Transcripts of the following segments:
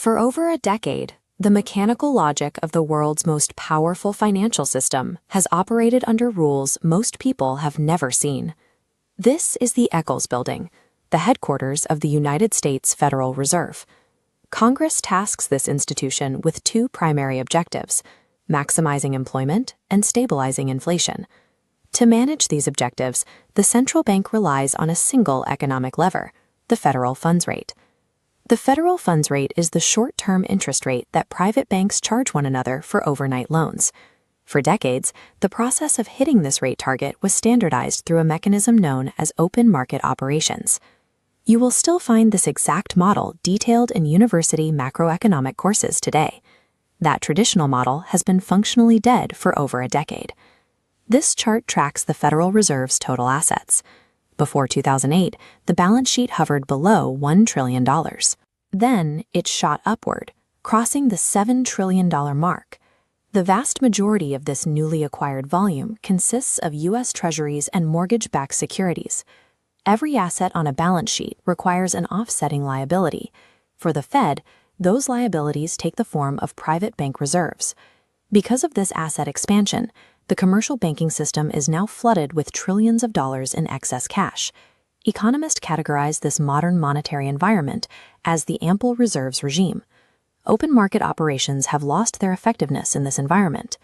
For over a decade, the mechanical logic of the world's most powerful financial system has operated under rules most people have never seen. This is the Eccles Building, the headquarters of the United States Federal Reserve. Congress tasks this institution with two primary objectives: maximizing employment and stabilizing inflation. To manage these objectives, the central bank relies on a single economic lever, the federal funds rate. The federal funds rate is the short-term interest rate that private banks charge one another for overnight loans. For decades, the process of hitting this rate target was standardized through a mechanism known as open market operations. You will still find this exact model detailed in university macroeconomic courses today. That traditional model has been functionally dead for over a decade. This chart tracks the Federal Reserve's total assets. Before 2008, the balance sheet hovered below $1 trillion. Then it shot upward, crossing the $7 trillion mark. The vast majority of this newly acquired volume consists of U.S. Treasuries and mortgage-backed securities. Every asset on a balance sheet requires an offsetting liability. For the Fed, those liabilities take the form of private bank reserves. Because of this asset expansion, the commercial banking system is now flooded with trillions of dollars in excess cash. Economists categorize this modern monetary environment as the ample reserves regime. Open market operations have lost their effectiveness in this environment.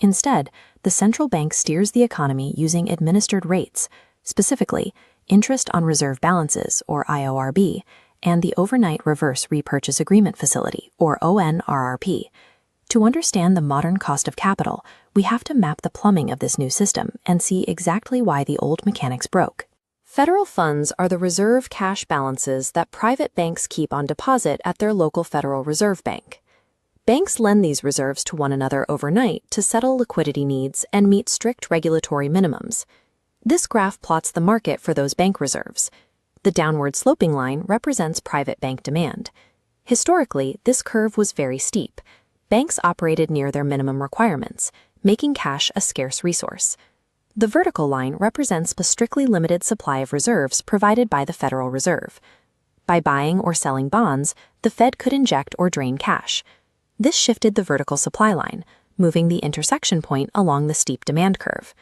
Instead, the central bank steers the economy using administered rates, specifically interest on reserve balances, or IORB, and the Overnight Reverse Repurchase Agreement Facility, or ONRRP. To understand the modern cost of capital, we have to map the plumbing of this new system and see exactly why the old mechanics broke. Federal funds are the reserve cash balances that private banks keep on deposit at their local Federal Reserve Bank. Banks lend these reserves to one another overnight to settle liquidity needs and meet strict regulatory minimums. This graph plots the market for those bank reserves. The downward sloping line represents private bank demand. Historically, this curve was very steep. Banks operated near their minimum requirements, making cash a scarce resource. The vertical line represents the strictly limited supply of reserves provided by the Federal Reserve. By buying or selling bonds, the Fed could inject or drain cash. This shifted the vertical supply line, moving the intersection point along the steep demand curve.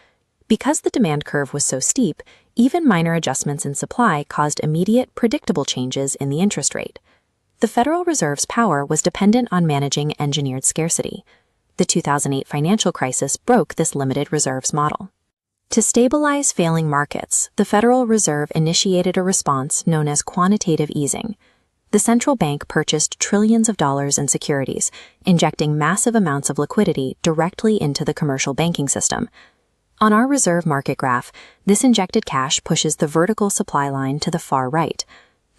Because the demand curve was so steep, even minor adjustments in supply caused immediate, predictable changes in the interest rate. The Federal Reserve's power was dependent on managing engineered scarcity. The 2008 financial crisis broke this limited reserves model. To stabilize failing markets, the Federal Reserve initiated a response known as quantitative easing. The central bank purchased trillions of dollars in securities, injecting massive amounts of liquidity directly into the commercial banking system. On our reserve market graph, this injected cash pushes the vertical supply line to the far right.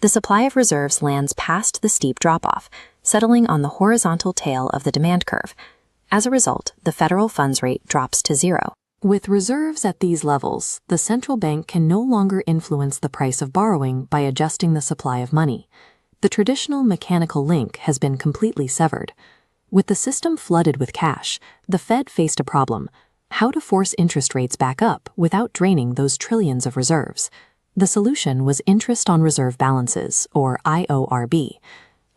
The supply of reserves lands past the steep drop-off, settling on the horizontal tail of the demand curve. As a result, the federal funds rate drops to zero. With reserves at these levels, the central bank can no longer influence the price of borrowing by adjusting the supply of money. The traditional mechanical link has been completely severed. With the system flooded with cash, the Fed faced a problem: how to force interest rates back up without draining those trillions of reserves. The solution was interest on reserve balances, or IORB.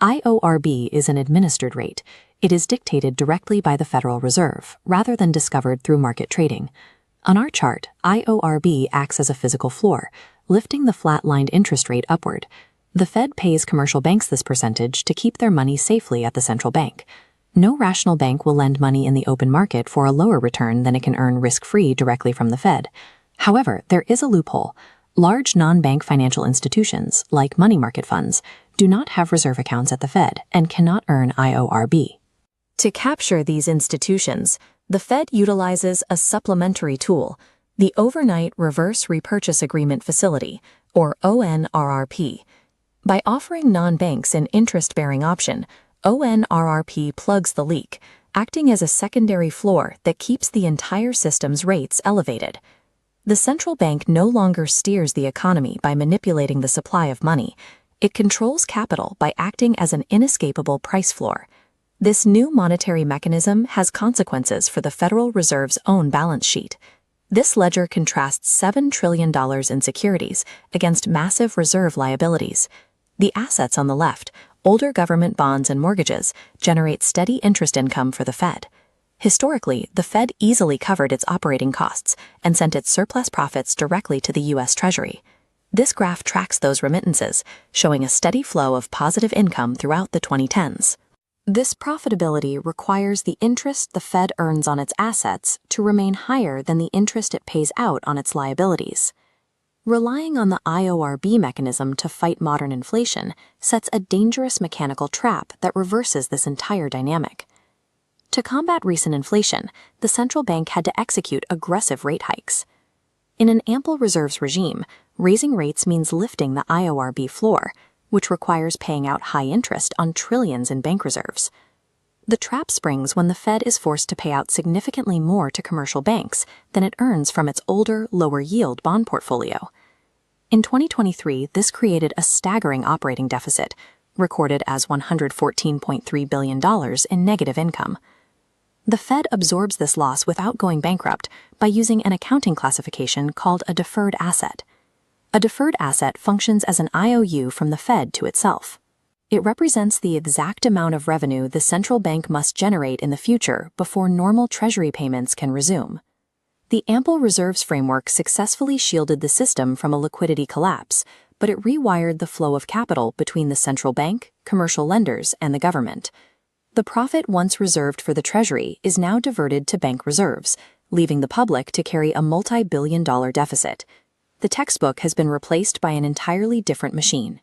IORB is an administered rate. It is dictated directly by the Federal Reserve, rather than discovered through market trading. On our chart, IORB acts as a physical floor, lifting the flat-lined interest rate upward. The Fed pays commercial banks this percentage to keep their money safely at the central bank. No rational bank will lend money in the open market for a lower return than it can earn risk-free directly from the Fed. However, there is a loophole. Large non-bank financial institutions, like money market funds, do not have reserve accounts at the Fed and cannot earn IORB. To capture these institutions, the Fed utilizes a supplementary tool, the Overnight Reverse Repurchase Agreement Facility, or ONRRP. By offering non-banks an interest-bearing option, ONRRP plugs the leak, acting as a secondary floor that keeps the entire system's rates elevated. The central bank no longer steers the economy by manipulating the supply of money. It controls capital by acting as an inescapable price floor. This new monetary mechanism has consequences for the Federal Reserve's own balance sheet. This ledger contrasts $7 trillion in securities against massive reserve liabilities. The assets on the left, Older government bonds and mortgages generate steady interest income for the Fed. Historically, the Fed easily covered its operating costs and sent its surplus profits directly to the U.S. Treasury. This graph tracks those remittances, showing a steady flow of positive income throughout the 2010s. This profitability requires the interest the Fed earns on its assets to remain higher than the interest it pays out on its liabilities. Relying on the IORB mechanism to fight modern inflation sets a dangerous mechanical trap that reverses this entire dynamic. To combat recent inflation, the central bank had to execute aggressive rate hikes. In an ample reserves regime, raising rates means lifting the IORB floor, which requires paying out high interest on trillions in bank reserves. The trap springs when the Fed is forced to pay out significantly more to commercial banks than it earns from its older, lower-yield bond portfolio. In 2023, this created a staggering operating deficit, recorded as $114.3 billion in negative income. The Fed absorbs this loss without going bankrupt by using an accounting classification called a deferred asset. A deferred asset functions as an IOU from the Fed to itself. It represents the exact amount of revenue the central bank must generate in the future before normal Treasury payments can resume. The ample reserves framework successfully shielded the system from a liquidity collapse, but it rewired the flow of capital between the central bank, commercial lenders, and the government. The profit once reserved for the Treasury is now diverted to bank reserves, leaving the public to carry a multi-billion-dollar deficit. The textbook has been replaced by an entirely different machine.